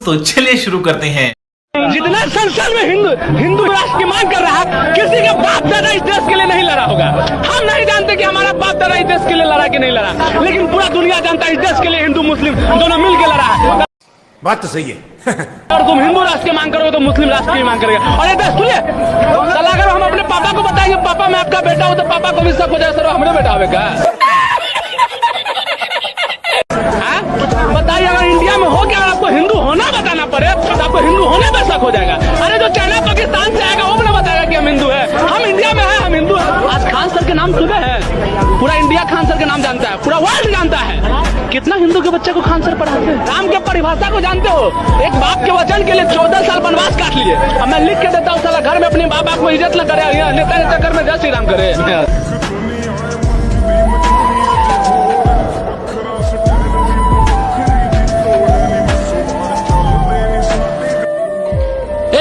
तो चलिए शुरू करते हैं। जितना संसद में हिंदू राष्ट्र की मांग कर रहा है, किसी के बाप दादा इस देश के लिए नहीं लड़ा होगा। हम नहीं जानते कि हमारा बाप दादा इस देश के लिए लड़ा कि नहीं लड़ा, लेकिन पूरा दुनिया जानता है इस देश के लिए हिंदू मुस्लिम दोनों मिलकर लड़ा है। बात तो सही है। और तुम हिंदू राष्ट्र की मांग करोगे तो मुस्लिम राष्ट्र की मांग करेगा। और ये देश सुनिए, अगर हम अपने पापा को बताएंगे पापा मैं आपका बेटा हूँ, तो पापा को भी शक हो जाए सर हमने बेटा होगा। बताइए, अगर इंडिया में हो क्या आपको हिंदू होना बताना पड़े तो आपको हिंदू होने में शक हो जाएगा। अरे जो चाइना पाकिस्तान से आएगा वो भी बताएगा कि हम हिंदू है। हम इंडिया में है, हम हिंदू है। आज खान सर के नाम सुने हैं, पूरा इंडिया खान सर के नाम जानता है, पूरा वर्ल्ड जानता है। कितना हिंदू के बच्चे को खान सर पढ़ाते हैं। राम के परिभाषा को जानते हो? एक बाप के वचन के लिए 14 साल वनवास काट लिए। अब मैं लिख के देता हूँ, साला घर में अपने बाप को इज्जत न करे, नेता के चक्कर में जय श्री राम करे।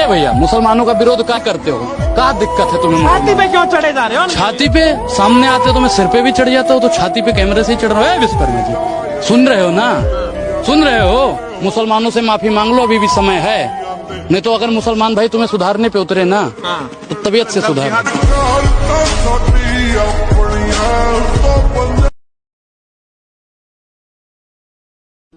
भैया मुसलमानों का विरोध क्या करते हो? क्या दिक्कत है तुम्हें? छाती पे क्यों चढ़े जा रहे हो? छाती पे सामने आते हो तो मैं सिर पे भी चढ़ जाता हूँ, तो छाती पे कैमरे से ही चढ़ रहा है विस्फोरण जी। सुन रहे हो ना, सुन रहे हो? मुसलमानों से माफी मांग लो, अभी भी समय है। नहीं तो अगर मुसलमान भाई तुम्हें सुधारने पे उतरे ना तो तबीयत से सुधार।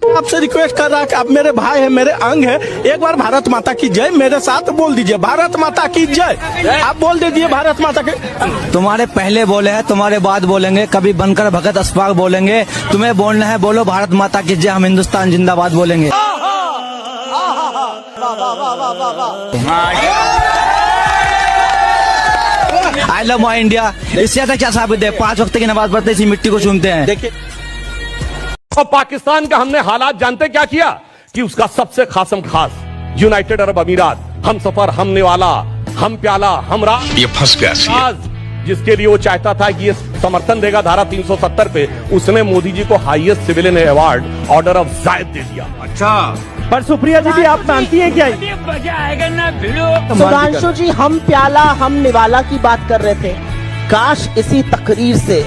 आपसे रिक्वेस्ट कर रहा कि आप मेरे भाई हैं, मेरे अंग हैं, एक बार भारत माता की जय मेरे साथ बोल दीजिए। भारत माता की जय आप बोल दीजिए। भारत माता के तुम्हारे पहले बोले हैं, तुम्हारे बाद बोलेंगे, कभी बनकर भगत अस्फाक बोलेंगे। तुम्हें बोलना है बोलो भारत माता की जय, हम हिंदुस्तान जिंदाबाद बोलेंगे। I love my India. इससे ज्यादा क्या साबित है? 5 वक्त की नमाज पढ़ते इसी मिट्टी को चूमते हैं। देखिए, और पाकिस्तान का हमने हालात जानते क्या किया कि उसका सबसे खासम खास यूनाइटेड अरब अमीरात, हम सफर, हम निवाला, हम प्याला, हम ये फंस गया राज, जिसके लिए वो चाहता था कि ये समर्थन देगा धारा 370 पे, उसने मोदी जी को highest civilian award order of Zayed दे दिया। अच्छा, पर सुप्रिया जी भी आप मानती है क्या? सुधांशु जी, हम प्याला हम निवाला की बात कर रहे थे। काश इसी तकरीर से,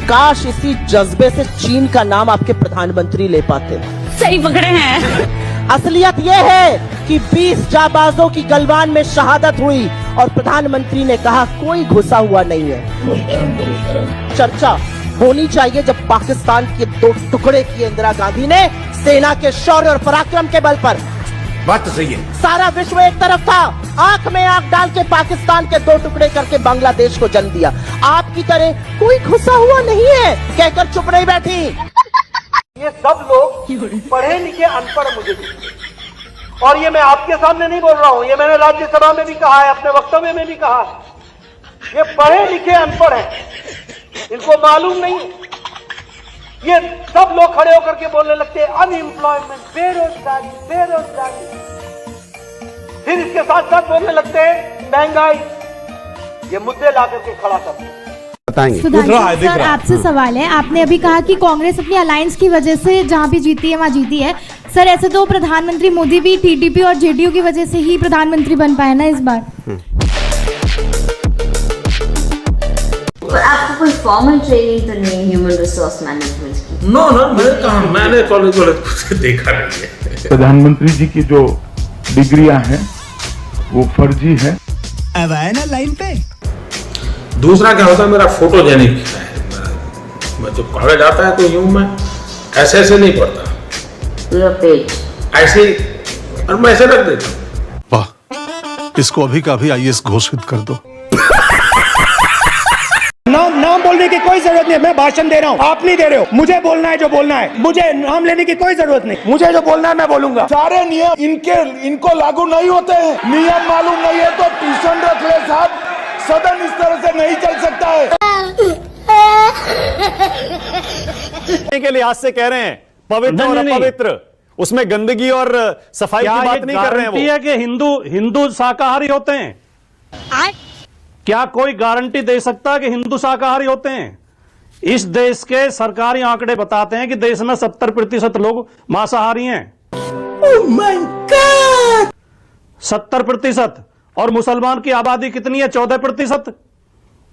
काश इसी जज्बे से चीन का नाम आपके प्रधानमंत्री ले पाते। सही पकड़े हैं। असलियत यह है कि 20 जाबाजों की गलवान में शहादत हुई और प्रधानमंत्री ने कहा कोई घुसा हुआ नहीं है। चर्चा होनी चाहिए जब पाकिस्तान के 2 टुकड़े किए इंदिरा गांधी ने सेना के शौर्य और पराक्रम के बल पर। बात तो सही है। सारा विश्व एक तरफ था, आंख में आंख डाल के पाकिस्तान के 2 टुकड़े करके बांग्लादेश को जन्म दिया। आपकी तरह कोई घुसा हुआ नहीं है कहकर चुप नहीं बैठी। ये सब लोग पढ़े लिखे अनपढ़ मुझे, और ये मैं आपके सामने नहीं बोल रहा हूँ, ये मैंने राज्यसभा में भी कहा है, अपने वक्तव्य में भी कहा है। ये पढ़े लिखे अनपढ़ हैं, इनको मालूम नहीं। ये सब लोग खड़े होकर के बोलने लगते हैं अनएम्प्लॉयमेंट, बेरोजगारी, बेरोजगारी। फिर इसके साथ साथ बोलने लगते हैं महंगाई। ये मुद्दे ला करके खड़ा करते हैं। सुधांशु सर, आपसे सवाल है, आपने अभी कहा कि कांग्रेस अपनी अलायंस की वजह से जहां भी जीती है वहां जीती है। सर, ऐसे तो प्रधानमंत्री मोदी भी टीडीपी और जेडीयू की वजह से ही प्रधानमंत्री बन पाए ना इस बार। आपको कोई फॉर्मल ट्रेनिंग तो नहीं ह्यूमन रिसोर्स मैनेजमेंट की? नो, मैंने कॉलेज कुछ देखा नहीं है। प्रधानमंत्री जी की जो डिग्रियां हैं वो फर्जी है। अब आए ना लाइन पे। दूसरा क्या होता है, मेरा फोटोजेनिक है। मैं जब कॉलेज आता है तो यूं मैं ऐसे नहीं पढ़ता, पूरा पेज ऐसे ही, और मैं ऐसे रख देता हूँ। वाह, इसको अभी का अभी आईएएस घोषित कर दो। नाम बोलने की कोई जरूरत नहीं। मैं भाषण दे रहा हूँ, आप नहीं दे रहे हो। मुझे बोलना है जो बोलना है, मुझे नाम लेने की कोई जरूरत नहीं। मुझे जो बोलना है मैं बोलूंगा। सारे नियम इनको लागू नहीं होते हैं। नियम मालूम नहीं है तो ट्यूशन रख ले साहब। सदन इस तरह से नहीं चल सकता है। के लिहाज से कह रहे हैं पवित्र और अपवित्र, उसमें गंदगी और सफाई की बात नहीं कर रहे हैं। वो है कि हिंदू शाकाहारी होते हैं। क्या कोई गारंटी दे सकता है कि हिंदू शाकाहारी होते हैं? इस देश के सरकारी आंकड़े बताते हैं कि देश में 70% लोग मांसाहारी हैं। Oh my God, 70%। और मुसलमान की आबादी कितनी है? 14%।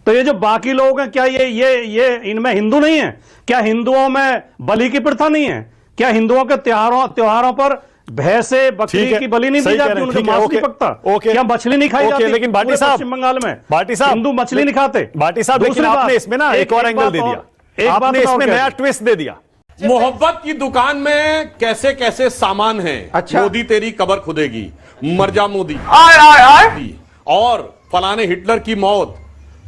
तो ये जो बाकी लोग हैं, क्या ये इनमें हिंदू नहीं है? क्या हिंदुओं में बलि की प्रथा नहीं है? क्या हिंदुओं के त्योहारों पर भैंसे बकरी की बलि नहीं दी जाती, उनका मांस नहीं पकता। क्या मछली नहीं खाई जाती? लेकिन भाटी साहब, पश्चिम बंगाल में भाटी साहब हिंदू मछली नहीं खाते। भाटी साहब, लेकिन आपने इसमें ना एक और एंगल दे दिया, आपने इसमें नया ट्विस्ट दे दिया। मोहब्बत की दुकान में कैसे कैसे सामान है। अच्छा। मोदी तेरी कबर खुदेगी, मर जा मोदी, और फलाने हिटलर की मौत,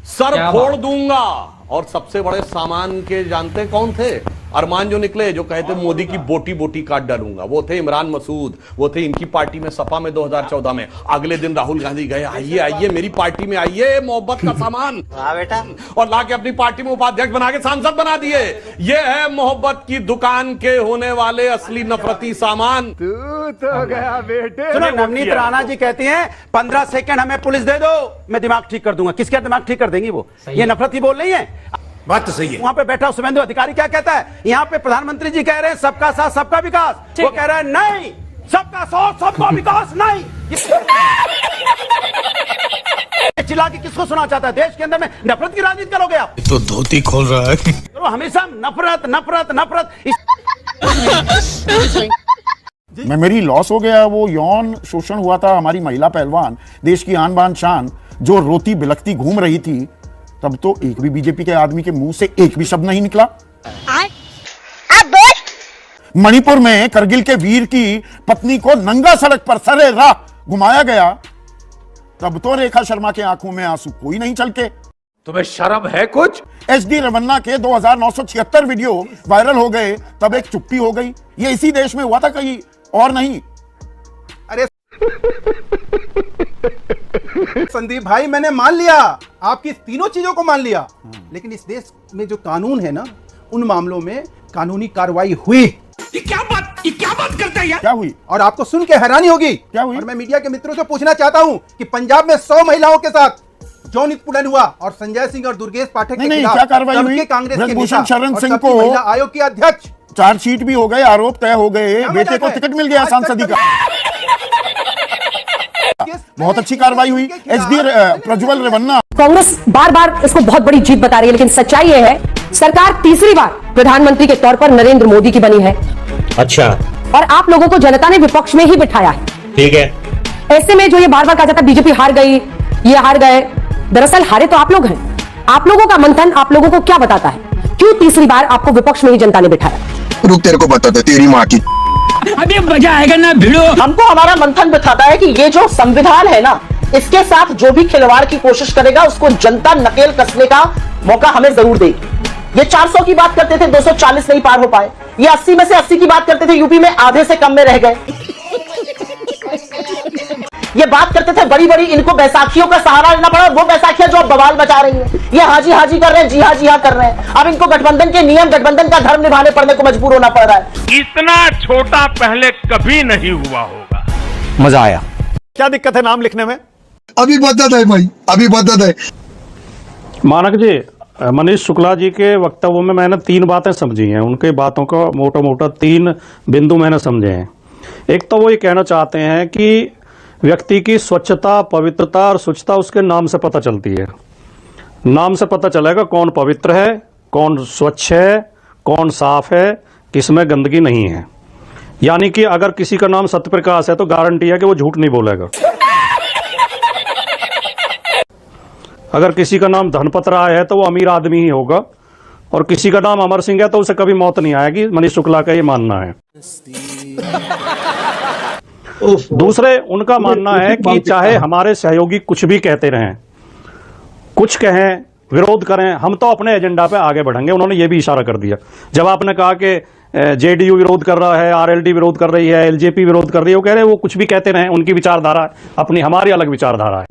सर फोड़ दूंगा। और सबसे बड़े सामान के जानते कौन थे? अरमान जो निकले, जो कहते मोदी की बोटी बोटी काट डालूंगा, वो थे इमरान मसूद, वो थे इनकी पार्टी में सपा में 2014 में। अगले दिन राहुल गांधी गए, आइए आइए मेरी पार्टी में आइए, मोहब्बत का सामान बेटा, और लाके अपनी पार्टी में उपाध्यक्ष बना के सांसद बना दिए। ये है मोहब्बत की दुकान के होने वाले असली नफरती सामान। तू तो गया बेटे। सुनो, नवनीत राणा जी कहती हैं 15 सेकंड हमें पुलिस दे दो, मैं दिमाग ठीक कर दूंगा। किसका दिमाग ठीक कर देंगी वो? ये नफरती बोल रही है। बात तो सही है। वहां पे बैठा शुभेंदु अधिकारी क्या कहता है? यहाँ पे प्रधानमंत्री जी कह रहे हैं सबका साथ सबका विकास, वो कह रहा है नहीं, सबका साथ सबका विकास नहीं। चिल्ला के किसको सुना चाहता है? देश के अंदर में नफरत की राजनीति करोगे आप? तो धोती खोल रहा है। तो हमेशा नफरत नफरत नफरत। मेमोरी लॉस हो गया। वो यौन शोषण हुआ था, हमारी महिला पहलवान, देश की आन बान शान, जो रोती बिलखती घूम रही थी, तब तो एक भी बीजेपी के आदमी के मुंह से एक भी शब्द नहीं निकला। मणिपुर में करगिल के वीर की पत्नी को नंगा सड़क पर सरे राह घुमाया गया, तब तो रेखा शर्मा के आंखों में आंसू कोई नहीं छलके। तुम्हें शर्म है कुछ? एचडी रमन्ना के 2976 वीडियो वायरल हो गए, तब एक चुप्पी हो गई। ये इसी देश में हुआ था, कहीं और नहीं। अरे संदीप भाई, मैंने मान लिया, आपकी तीनों चीजों को मान लिया, लेकिन इस देश में जो कानून है ना, उन मामलों में कानूनी कार्रवाई हुई। ये क्या बात करते हैं यार? क्या हुई? और आपको सुन के हैरानी होगी। क्या हुई? और मैं मीडिया के मित्रों से पूछना चाहता हूं कि पंजाब में 100 महिलाओं के साथ यौन उत्पीड़न हुआ और संजय सिंह और दुर्गेश पाठक के खिलाफ क्या कार्रवाई हुई? कांग्रेस के ब्रजभूषण शरण और सिंह सबकी को महिला आयोग की अध्यक्ष, चार्जशीट भी हो गए, आरोप तय हो गए, बेटे को टिकट मिल गया सांसदी का। बहुत अच्छी कार्रवाई हुई। एचडी प्रज्वल रेवन्ना। कांग्रेस बार बार इसको बहुत बड़ी जीत बता रही है, लेकिन सच्चाई ये है, सरकार तीसरी बार प्रधानमंत्री के तौर पर नरेंद्र मोदी की बनी है। अच्छा। और आप लोगों को जनता ने विपक्ष में ही बिठाया है। ठीक है। ऐसे में जो ये बार बार कहा जाता है बीजेपी हार गई, ये हार गए, दरअसल हारे तो आप लोग हैं। आप लोगों का मंथन आप लोगों को क्या बताता है? क्यों तीसरी बार आपको विपक्ष में ही जनता ने बिठाया? रुक, तेरे को बताते तेरी माँ की। अभी मजा आएगा ना भिड़ो। हमको हमारा मंथन बताता है कि ये जो संविधान है ना, इसके साथ जो भी खिलवाड़ की कोशिश करेगा उसको जनता नकेल कसने का मौका हमें जरूर देगी। ये 400 की बात करते थे, 240 नहीं पार हो पाए। ये 80 में से 80 की बात करते थे, यूपी में आधे से कम में रह गए। ये बात करते थे बड़ी बड़ी, इनको बैसाखियों का सहारा लेना पड़ा, वो बैसाखियां जो अब बवाल मचा रही हैं। ये हाजी हाजी कर रहे हैं, जी हाँ कर रहे हैं। अब इनको गठबंधन के नियम, गठबंधन का धर्म निभाने पड़ने को मजबूर होना पड़ रहा है। इतना छोटा पहले कभी नहीं हुआ होगा। मजा आया। क्या दिक्कत है नाम लिखने में? अभी बता दे भाई, अभी बता दे। मानक जी, मनीष शुक्ला जी के वक्तव्य में मैंने 3 बातें समझी हैं। उनके बातों का मोटा मोटा 3 बिंदु मैंने समझे हैं। एक तो वो ये कहना चाहते हैं कि व्यक्ति की स्वच्छता, पवित्रता और शुचिता उसके नाम से पता चलती है। नाम से पता चलेगा कौन पवित्र है, कौन स्वच्छ है, कौन साफ है, किसमें गंदगी नहीं है। यानी कि अगर किसी का नाम सत्यप्रकाश है तो गारंटी है कि वो झूठ नहीं बोलेगा। अगर किसी का नाम धनपत राय है तो वो अमीर आदमी ही होगा, और किसी का नाम अमर सिंह है तो उसे कभी मौत नहीं आएगी। मनीष शुक्ला का ये मानना है। दूसरे, उनका मानना है कि चाहे हमारे सहयोगी कुछ भी कहते रहें, कुछ कहें, विरोध करें, हम तो अपने एजेंडा पे आगे बढ़ेंगे। उन्होंने ये भी इशारा कर दिया। जब आपने कहा कि जेडीयू विरोध कर रहा है, आरएलडी विरोध कर रही है, एलजेपी विरोध कर रही है, वो कह रहे हैं वो कुछ भी कहते रहें, उनकी विचारधारा अपनी, हमारी अलग विचारधारा है।